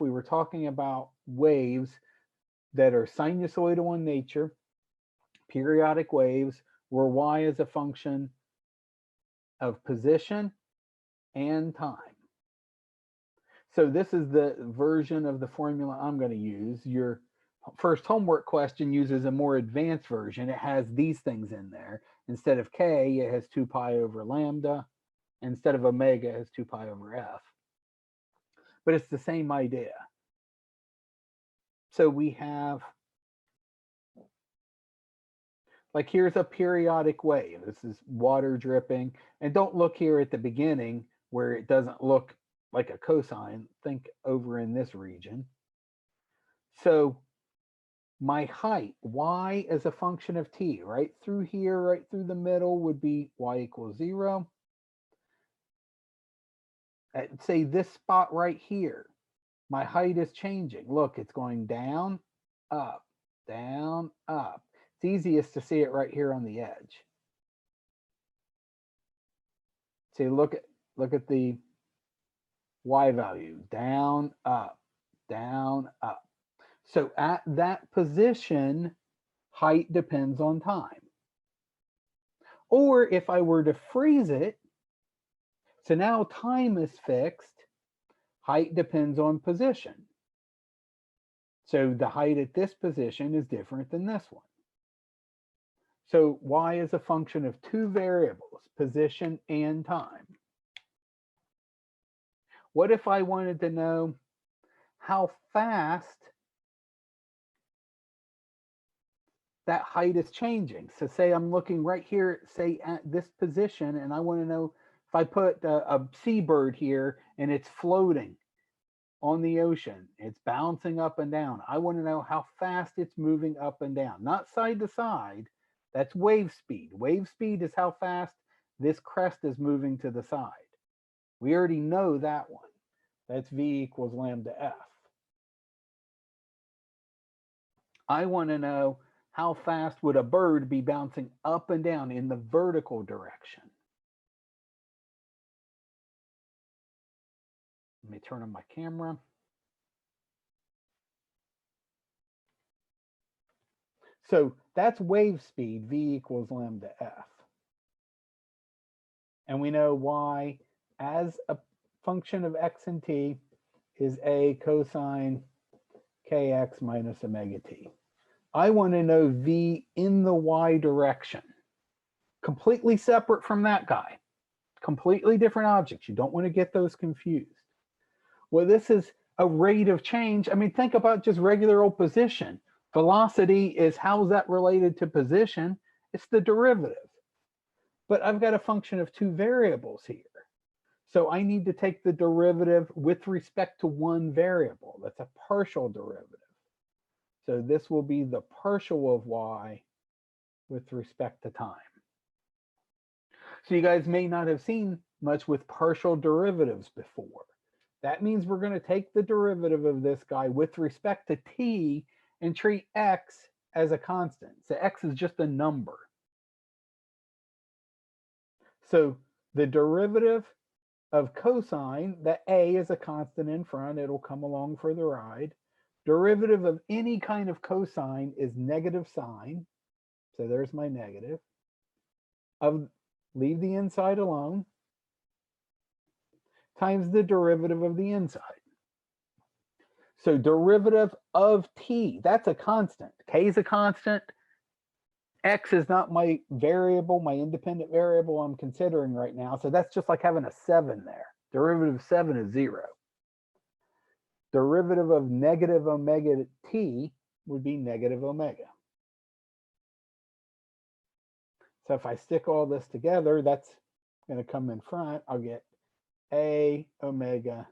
we were talking about waves that are sinusoidal in nature, periodic waves, where y is a function of position and time. So this is the version of the formula I'm going to use. Your first homework question uses a more advanced version. It has these things in there. Instead of k, it has 2 pi over lambda. Instead of omega, it has 2 pi over f. But it's the same idea. So we have, like, here's a periodic wave. This is water dripping. And don't look here at the beginning where it doesn't look like a cosine. Think over in this region. So my height, y as a function of t, right through here, right through the middle would be y equals 0. At, say, this spot right here, my height is changing. Look, it's going down, up, down, up. It's easiest to see it right here on the edge. See, look at the y value, down, up, down, up. So at that position, height depends on time. Or if I were to freeze it, so now time is fixed, height depends on position. So the height at this position is different than this one. So y is a function of 2 variables, position and time. What if I wanted to know how fast that height is changing? So say I'm looking right here, say at this position, and I want to know if I put a seabird here and it's floating on the ocean, it's bouncing up and down. I want to know how fast it's moving up and down, not side to side. That's wave speed. Wave speed is how fast this crest is moving to the side. We already know that one. That's v equals lambda f. I want to know how fast would a bird be bouncing up and down in the vertical direction. Let me turn on my camera. So that's wave speed, v equals lambda f. And we know y as a function of x and t is a cosine kx minus omega t. I want to know v in the y direction, completely separate from that guy, completely different objects. You don't want to get those confused. Well, this is a rate of change. I mean, think about just regular old position. Velocity is, how's that related to position? It's the derivative. But I've got a function of 2 variables here. So I need to take the derivative with respect to one variable. That's a partial derivative. So this will be the partial of y with respect to time. So you guys may not have seen much with partial derivatives before. That means we're going to take the derivative of this guy with respect to t and treat x as a constant. So x is just a number. So the derivative of cosine, the a is a constant in front, it'll come along for the ride. Derivative of any kind of cosine is negative sine. So there's my negative. Leave the inside alone. Times the derivative of the inside. So derivative of t, that's a constant. K is a constant. X is not my variable, my independent variable I'm considering right now. So that's just like having a 7 there. Derivative of 7 is 0. Derivative of negative omega t would be negative omega. So if I stick all this together, that's going to come in front. I'll get a omega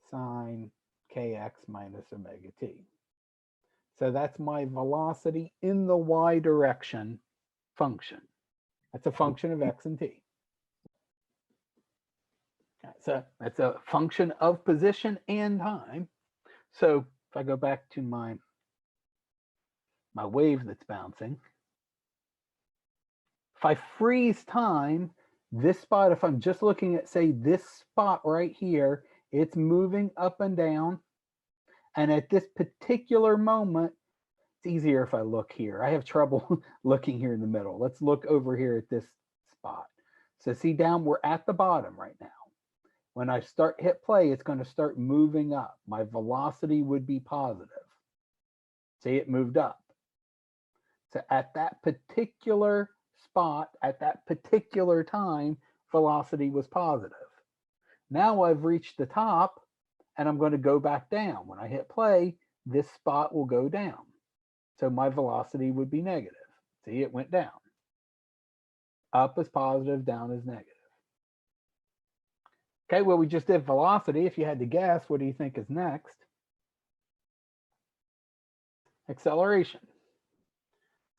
sine kx minus omega t. So that's my velocity in the y direction function. That's a function of x and t. That's a function of position and time. So if I go back to my wave that's bouncing, if I freeze time, this spot, if I'm just looking at, say, this spot right here, it's moving up and down And at this particular moment, it's easier if I look here. I have trouble looking here in the middle. Let's look over here at this spot. So see down, we're at the bottom right now. When I hit play, it's going to start moving up. My velocity would be positive. See, it moved up. So at that particular spot, at that particular time, velocity was positive. Now I've reached the top and I'm going to go back down. When I hit play, this spot will go down. So my velocity would be negative. See, it went down. Up is positive, down is negative. Okay, well, we just did velocity. If you had to guess, what do you think is next? Acceleration.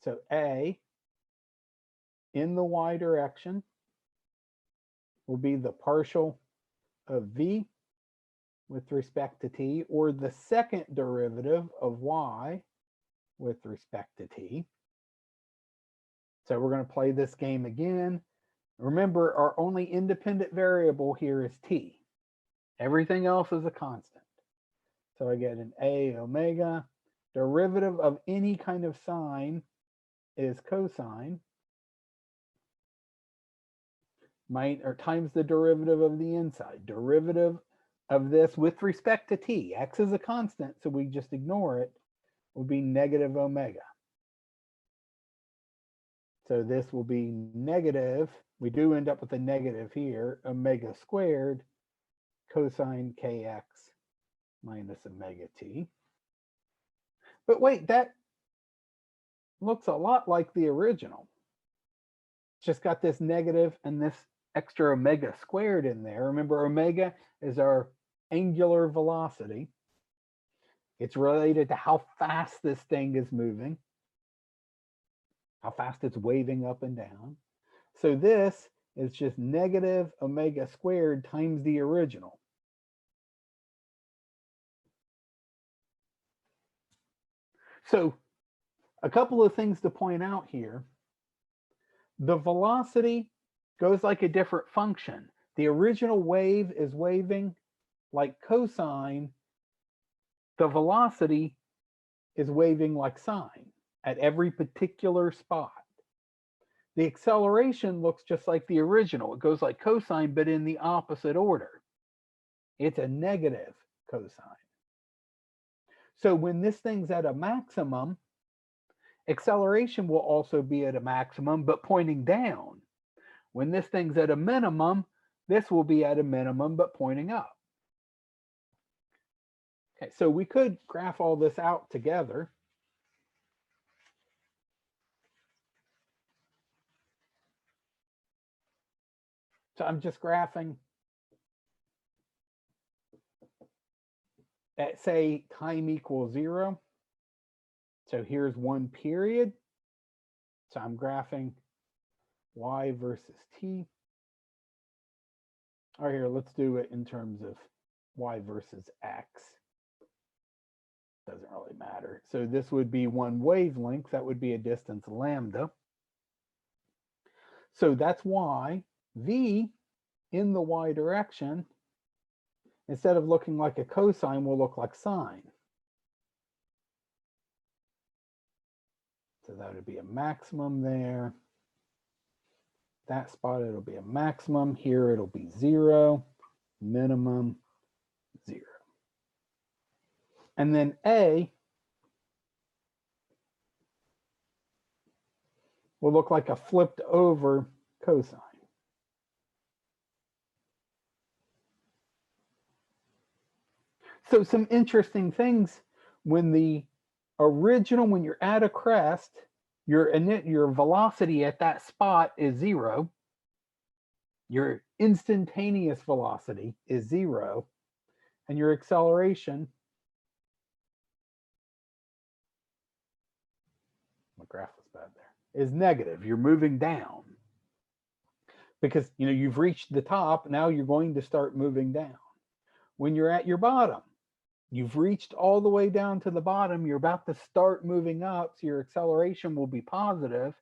So A in the y direction will be the partial of v with respect to t, or the second derivative of y with respect to t. So we're going to play this game again. Remember, our only independent variable here is t. Everything else is a constant. So I get an a omega. Derivative of any kind of sine is cosine, or times the derivative of the inside. Derivative of this with respect to t. X is a constant, so we just ignore it. Will be negative omega. So this will be negative. We do end up with a negative here, omega squared cosine kx minus omega t. But wait, that looks a lot like the original. Just got this negative and this extra omega squared in there. Remember, omega is our angular velocity. It's related to how fast this thing is moving, how fast it's waving up and down. So this is just negative omega squared times the original. So a couple of things to point out here. The velocity goes like a different function. The original wave is waving like cosine. The velocity is waving like sine at every particular spot. The acceleration looks just like the original. It goes like cosine, but in the opposite order. It's a negative cosine. So when this thing's at a maximum, acceleration will also be at a maximum, but pointing down. When this thing's at a minimum, this will be at a minimum, but pointing up. Okay, so we could graph all this out together. So I'm just graphing at, say, time equals 0. So here's one period. So I'm graphing y versus t. Or here, let's do it in terms of y versus x. Doesn't really matter. So this would be one wavelength. That would be a distance lambda. So that's why v in the y direction, instead of looking like a cosine, will look like sine. So that would be a maximum there. That spot, it'll be a maximum. Here, it'll be 0, minimum, 0. And then A will look like a flipped over cosine. So some interesting things when you're at a crest, your velocity at that spot is 0. Your instantaneous velocity is 0. And your acceleration, my graph was bad there, is negative. You're moving down. Because you've reached the top, now you're going to start moving down. When you're at your bottom, you've reached all the way down to the bottom, you're about to start moving up, so your acceleration will be positive,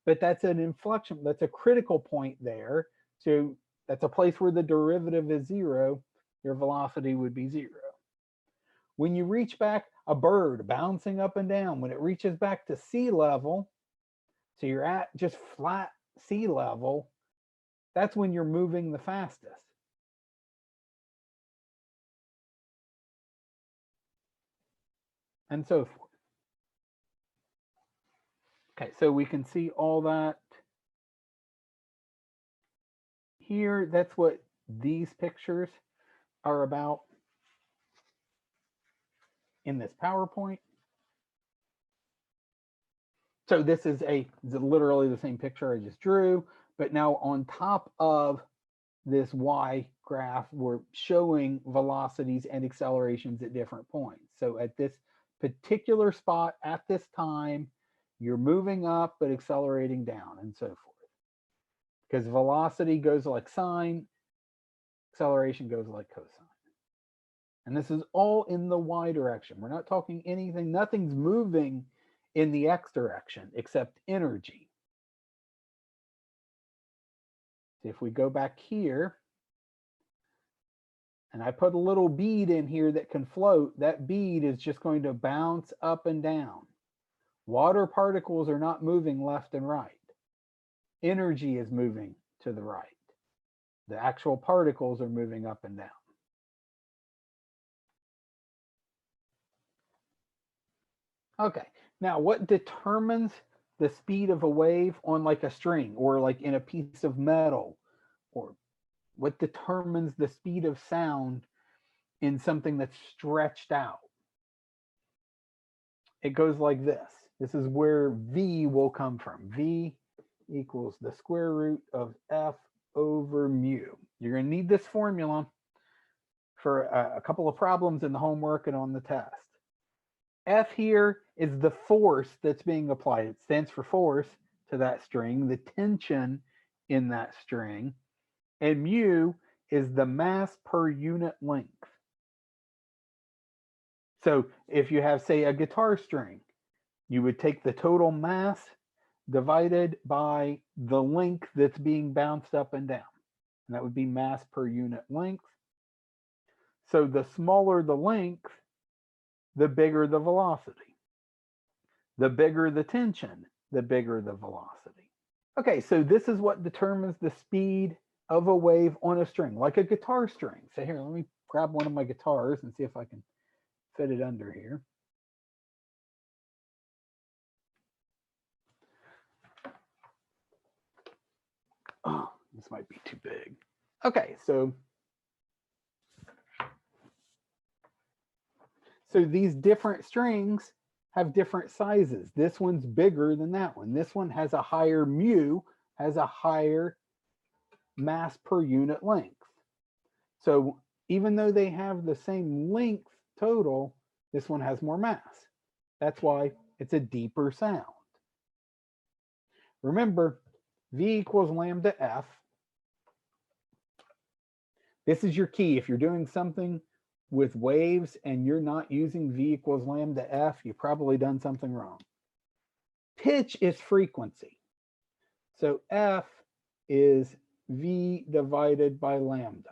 but that's an inflection, that's a critical point there. So that's a place where the derivative is 0, your velocity would be 0. When you reach back, a bird bouncing up and down, when it reaches back to sea level, so you're at just flat sea level, that's when you're moving the fastest. And so forth. Okay, so we can see all that here. That's what these pictures are about in this PowerPoint. So this is literally the same picture I just drew, but now on top of this Y graph, we're showing velocities and accelerations at different points. So at this particular spot at this time, you're moving up but accelerating down and so forth. Because velocity goes like sine, acceleration goes like cosine. And this is all in the Y direction. We're not talking anything, nothing's moving in the X direction except energy. So if we go back here, and I put a little bead in here that can float, that bead is just going to bounce up and down. Water particles are not moving left and right. Energy is moving to the right. The actual particles are moving up and down. Okay, now what determines the speed of a wave on like a string or like in a piece of metal? Or what determines the speed of sound in something that's stretched out? It goes like this. This is where V will come from. V equals the square root of F over mu. You're going to need this formula for a couple of problems in the homework and on the test. F here is the force that's being applied. It stands for force to that string, the tension in that string. And mu is the mass per unit length. So if you have, say, a guitar string, you would take the total mass divided by the length that's being bounced up and down. And that would be mass per unit length. So the smaller the length, the bigger the velocity. The bigger the tension, the bigger the velocity. Okay, so this is what determines the speed of a wave on a string, like a guitar string. So here, let me grab one of my guitars and see if I can fit it under here. Oh, this might be too big. Okay, so these different strings have different sizes. This one's bigger than that one. This one has a higher mu, has a higher mass per unit length. So even though they have the same length total, this one has more mass. That's why it's a deeper sound. Remember, V equals lambda F. This is your key. If you're doing something with waves and you're not using V equals lambda F, you've probably done something wrong. Pitch is frequency. So F is V divided by lambda.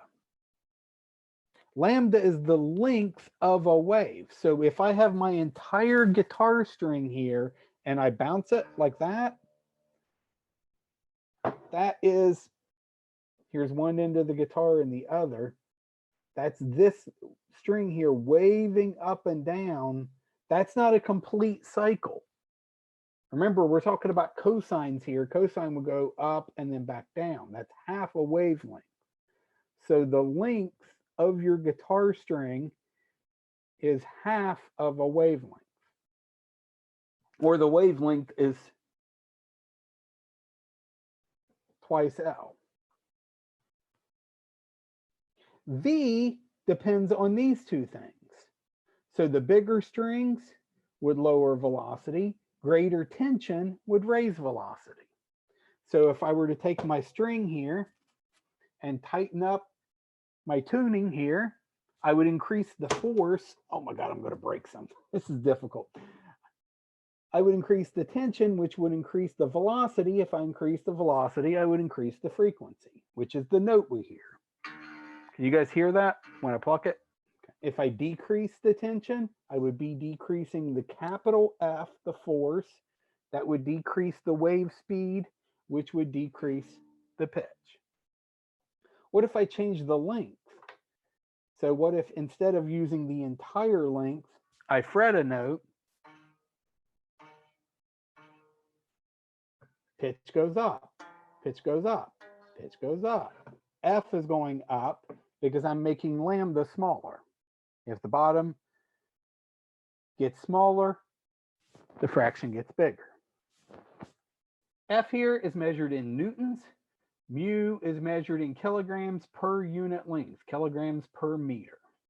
Lambda is the length of a wave. So if I have my entire guitar string here and I bounce it like that, that is, here's one end of the guitar and the other. That's this string here waving up and down. That's not a complete cycle. Remember, we're talking about cosines here. Cosine will go up and then back down. That's half a wavelength. So the length of your guitar string is half of a wavelength. Or the wavelength is twice L. V depends on these two things. So the bigger strings would lower velocity, greater tension would raise velocity. So if I were to take my string here and tighten up my tuning here, I would increase the force. Oh my God, I'm going to break something. This is difficult. I would increase the tension, which would increase the velocity. If I increase the velocity, I would increase the frequency, which is the note we hear. Can you guys hear that when I pluck it? if I decrease the tension, I would be decreasing the capital F, the force. That would decrease the wave speed, which would decrease the pitch. What if I change the length? So what if instead of using the entire length, I fret a note, pitch goes up, pitch goes up, pitch goes up. F is going up because I'm making lambda smaller. If the bottom gets smaller, the fraction gets bigger. F here is measured in newtons. Mu is measured in kilograms per unit length, kilograms per meter.